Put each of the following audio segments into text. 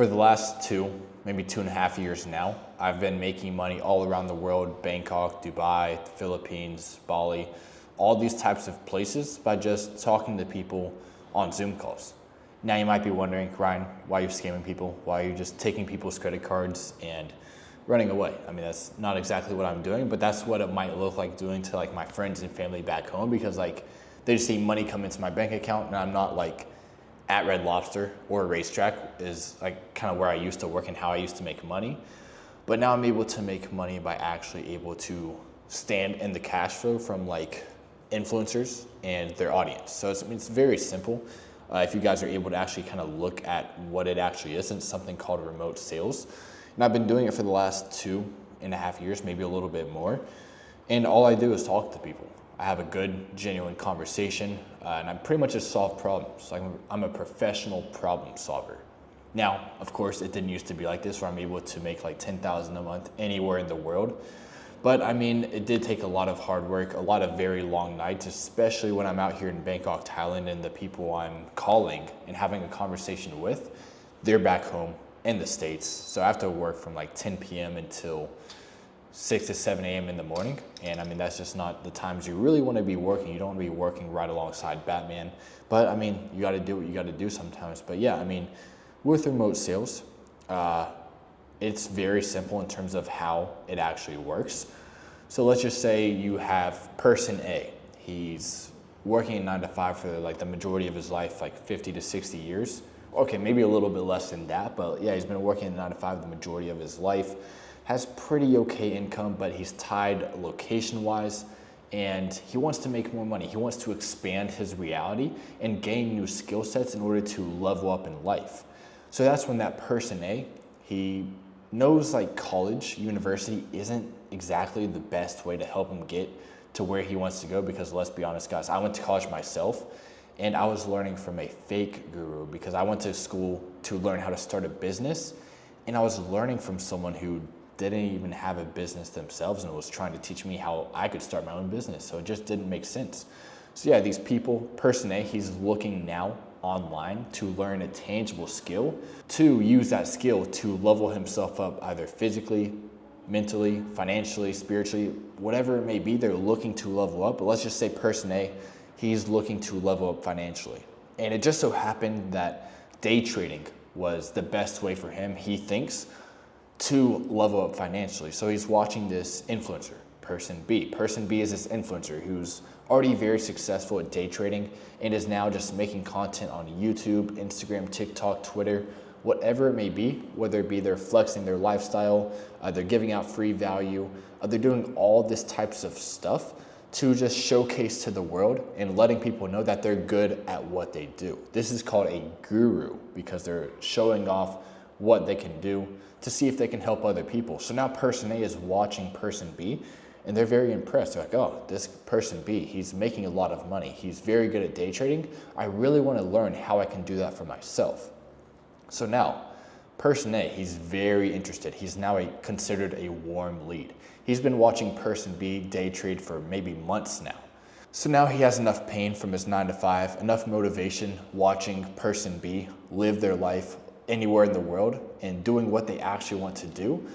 For the last maybe 2.5 years now, I've been making money all around the world, Bangkok, Dubai, the Philippines, Bali, all these types of places by just talking to people on Zoom calls. Now you might be wondering, Ryan, why you're scamming people? Why are you just taking people's credit cards and running away? I mean, that's not exactly what I'm doing, but that's what it might look like doing to like my friends and family back home, because like they just see money come into my bank account and I'm not like at Red Lobster or a racetrack is like kind of where I used to work and how I used to make money. But now I'm able to make money by actually able to stand in the cash flow from like influencers and their audience. So it's very simple. If you guys are able to actually kind of look at what it actually is, it's something called remote sales. And I've been doing it for the last 2.5 years, maybe a little bit more. And all I do is talk to people. I have a good, genuine conversation, and I pretty much just solve problems. Like I'm a professional problem solver. Now, of course, it didn't used to be like this, where I'm able to make like 10,000 a month anywhere in the world. But I mean, it did take a lot of hard work, a lot of very long nights, especially when I'm out here in Bangkok, Thailand, and the people I'm calling and having a conversation with, they're back home in the States. So I have to work from like 10 p.m. until 6 to 7 a.m. in the morning. And I mean, that's just not the times you really want to be working. You don't want to be working right alongside Batman. But I mean, you got to do what you got to do sometimes. But yeah, I mean, with remote sales, it's very simple in terms of how it actually works. So let's just say you have person A. He's working a 9 to 5 for like the majority of his life, like 50 to 60 years. Okay, maybe a little bit less than that, but yeah, he's been working a 9 to 5 the majority of his life. Has pretty okay income, but he's tied location-wise, and he wants to make more money. He wants to expand his reality and gain new skill sets in order to level up in life. So that's when that person A, he knows like college, university isn't exactly the best way to help him get to where he wants to go, because let's be honest, guys, I went to college myself and I was learning from a fake guru, because I went to school to learn how to start a business, and I was learning from someone who didn't even have a business themselves and was trying to teach me how I could start my own business. So it just didn't make sense. So yeah, these people, person A, he's looking now online to learn a tangible skill, to use that skill to level himself up either physically, mentally, financially, spiritually, whatever it may be, they're looking to level up. But let's just say person A, he's looking to level up financially. And it just so happened that day trading was the best way for him, he thinks, to level up financially. So he's watching this influencer, person B. Person B is this influencer who's already very successful at day trading and is now just making content on YouTube, Instagram, TikTok, Twitter, whatever it may be, whether it be they're flexing their lifestyle, they're giving out free value, they're doing all this types of stuff to just showcase to the world and letting people know that they're good at what they do. This is called a guru, because they're showing off what they can do to see if they can help other people. So now person A is watching person B and they're very impressed. They're like, oh, this person B, he's making a lot of money. He's very good at day trading. I really want to learn how I can do that for myself. So now person A, he's very interested. He's now considered a warm lead. He's been watching person B day trade for maybe months now. So now he has enough pain from his 9 to 5, enough motivation watching person B live their life anywhere in the world and doing what they actually want to do.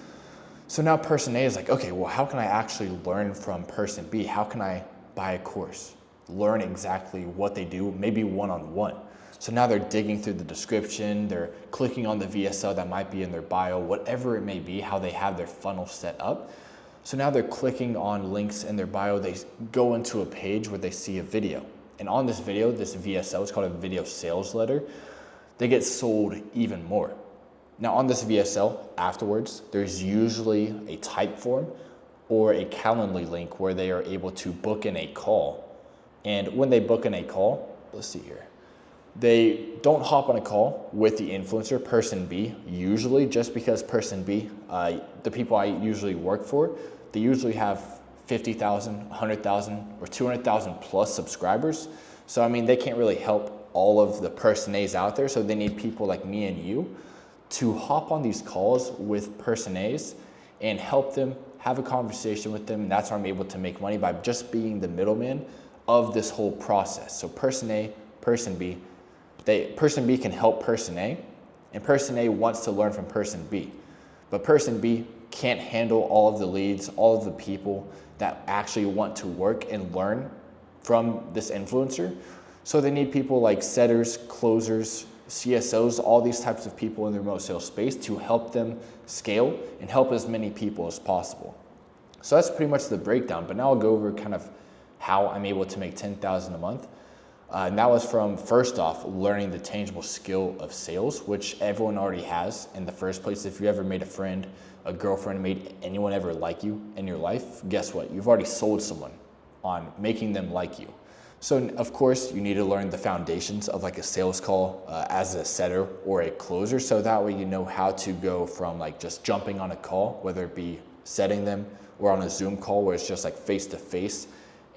So now person A is like, okay, well, how can I actually learn from person B? How can I buy a course, learn exactly what they do, maybe one-on-one? So now they're digging through the description, they're clicking on the VSL that might be in their bio, whatever it may be, how they have their funnel set up. So now they're clicking on links in their bio, they go into a page where they see a video. And on this video, this VSL, it's called a video sales letter, they get sold even more. Now on this VSL, afterwards, there's usually a type form or a Calendly link where they are able to book in a call. And when they book in a call, let's see here, they don't hop on a call with the influencer, person B, usually, just because person B, the people I usually work for, they usually have 50,000, 100,000, or 200,000 plus subscribers. So I mean, they can't really help all of the person A's out there, so they need people like me and you to hop on these calls with person A's and help them, have a conversation with them. And that's how I'm able to make money, by just being the middleman of this whole process. So person A, person B, person B can help person A and person A wants to learn from person B. But person B can't handle all of the leads, all of the people that actually want to work and learn from this influencer. So they need people like setters, closers, CSOs, all these types of people in the remote sales space to help them scale and help as many people as possible. So that's pretty much the breakdown, but now I'll go over kind of how I'm able to make $10,000 a month. And that was from, first off, learning the tangible skill of sales, which everyone already has in the first place. If you ever made a friend, a girlfriend, made anyone ever like you in your life, guess what? You've already sold someone on making them like you. So of course, you need to learn the foundations of like a sales call as a setter or a closer. So that way you know how to go from like just jumping on a call, whether it be setting them or on a Zoom call where it's just like face to face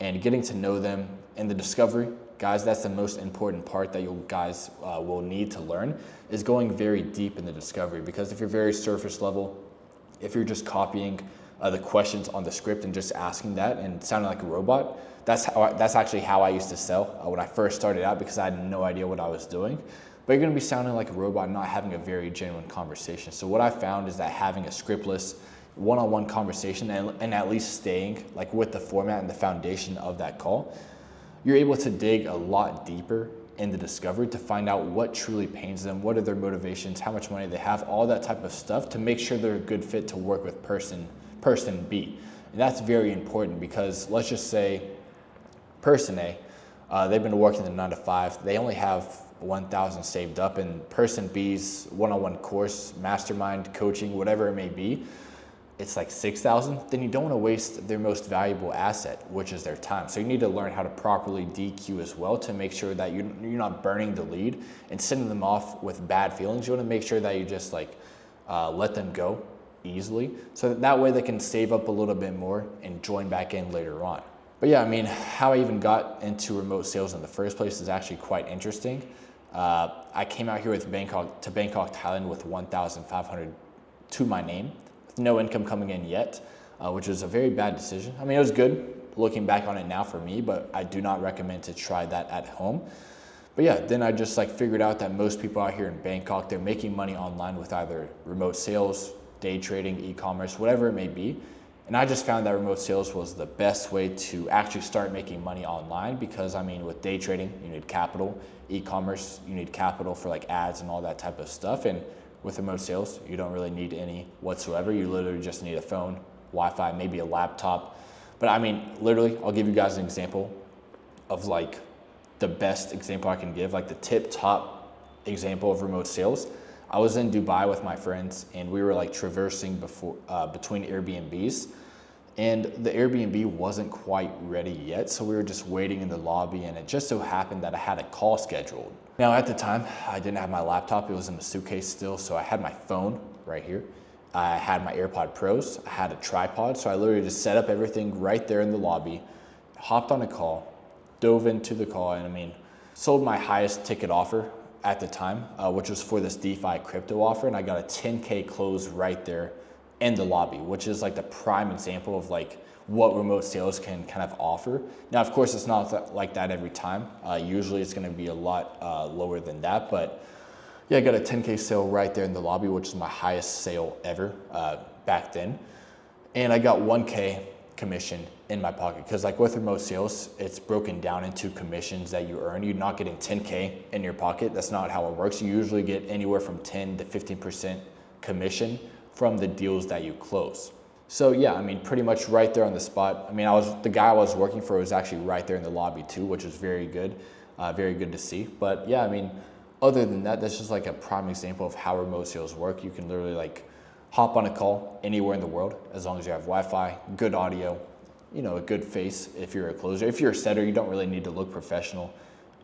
and getting to know them in the discovery. Guys, that's the most important part that you guys will need to learn, is going very deep in the discovery. Because if you're very surface level, if you're just copying the questions on the script and just asking that and sounding like a robot, that's actually how I used to sell when I first started out, because I had no idea what I was doing. But you're gonna be sounding like a robot and not having a very genuine conversation. So what I found is that having a scriptless one-on-one conversation and at least staying like with the format and the foundation of that call, you're able to dig a lot deeper in the discovery to find out what truly pains them, what are their motivations, how much money they have, all that type of stuff to make sure they're a good fit to work with person B. And that's very important, because let's just say person A, they've been working the 9 to 5, they only have 1,000 saved up, and person B's one-on-one course, mastermind, coaching, whatever it may be, it's like 6,000, then you don't want to waste their most valuable asset, which is their time. So you need to learn how to properly DQ as well to make sure that you're not burning the lead and sending them off with bad feelings. You want to make sure that you just like let them go easily, so that way they can save up a little bit more and join back in later on. But yeah, I mean, how I even got into remote sales in the first place is actually quite interesting. I came out here to Bangkok, Thailand with 1,500 to my name, no income coming in yet, which was a very bad decision. I mean, it was good looking back on it now for me, but I do not recommend to try that at home. But yeah, then I just like figured out that most people out here in Bangkok, they're making money online with either remote sales, day trading, e-commerce, whatever it may be. And I just found that remote sales was the best way to actually start making money online, because I mean, with day trading, you need capital, e-commerce, you need capital for like ads and all that type of stuff. And with remote sales, you don't really need any whatsoever. You literally just need a phone, Wi-Fi, maybe a laptop. But I mean, literally, I'll give you guys an example of like the best example I can give, like the tip top example of remote sales. I was in Dubai with my friends and we were like traversing between Airbnbs, and the Airbnb wasn't quite ready yet. So we were just waiting in the lobby, and it just so happened that I had a call scheduled. Now at the time, I didn't have my laptop, it was in the suitcase still. So I had my phone right here. I had my AirPod Pros, I had a tripod. So I literally just set up everything right there in the lobby, hopped on a call, dove into the call, and I mean, sold my highest ticket offer at the time, which was for this DeFi crypto offer. And I got a 10K close right there in the lobby, which is like the prime example of like what remote sales can kind of offer. Now, of course, it's not like that every time. Usually it's gonna be a lot lower than that, but yeah, I got a 10K sale right there in the lobby, which is my highest sale ever back then. And I got 1K commission in my pocket, because like with remote sales, it's broken down into commissions that you earn. You're not getting 10K in your pocket. That's not how it works. You usually get anywhere from 10 to 15% commission from the deals that you close. So yeah, I mean, pretty much right there on the spot. I mean, the guy I was working for was actually right there in the lobby too, which was very good to see. But yeah, I mean, other than that, that's just like a prime example of how remote sales work. You can literally like hop on a call anywhere in the world, as long as you have Wi-Fi, good audio, you know, a good face if you're a closer. If you're a setter, you don't really need to look professional.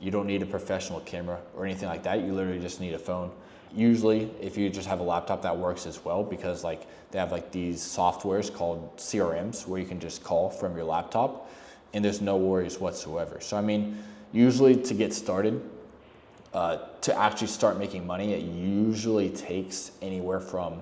You don't need a professional camera or anything like that. You literally just need a phone. Usually, if you just have a laptop, that works as well, because like they have like these softwares called CRMs where you can just call from your laptop and there's no worries whatsoever. So I mean, usually to get started, to actually start making money, it usually takes anywhere from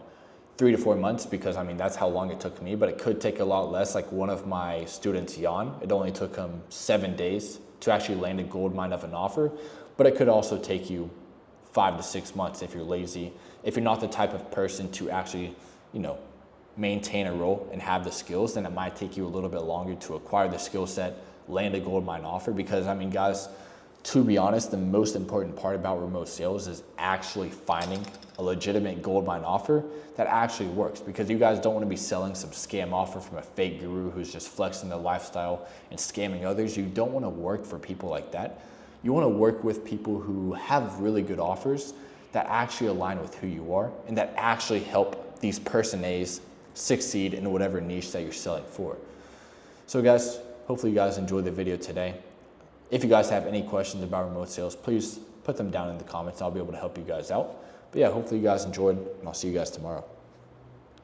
3 to 4 months, because I mean, that's how long it took me, but it could take a lot less. Like one of my students, Jan, it only took him 7 days to actually land a gold mine of an offer, but it could also take you 5 to 6 months if you're lazy. If you're not the type of person to actually, maintain a role and have the skills, then it might take you a little bit longer to acquire the skill set, land a gold mine offer. Because guys, to be honest, the most important part about remote sales is actually finding a legitimate gold mine offer that actually works. Because you guys don't want to be selling some scam offer from a fake guru who's just flexing their lifestyle and scamming others. You don't want to work for people like that. You want to work with people who have really good offers that actually align with who you are and that actually help these person A's succeed in whatever niche that you're selling for. So guys, hopefully you guys enjoyed the video today. If you guys have any questions about remote sales, please put them down in the comments. I'll be able to help you guys out. But yeah, hopefully you guys enjoyed, and I'll see you guys tomorrow.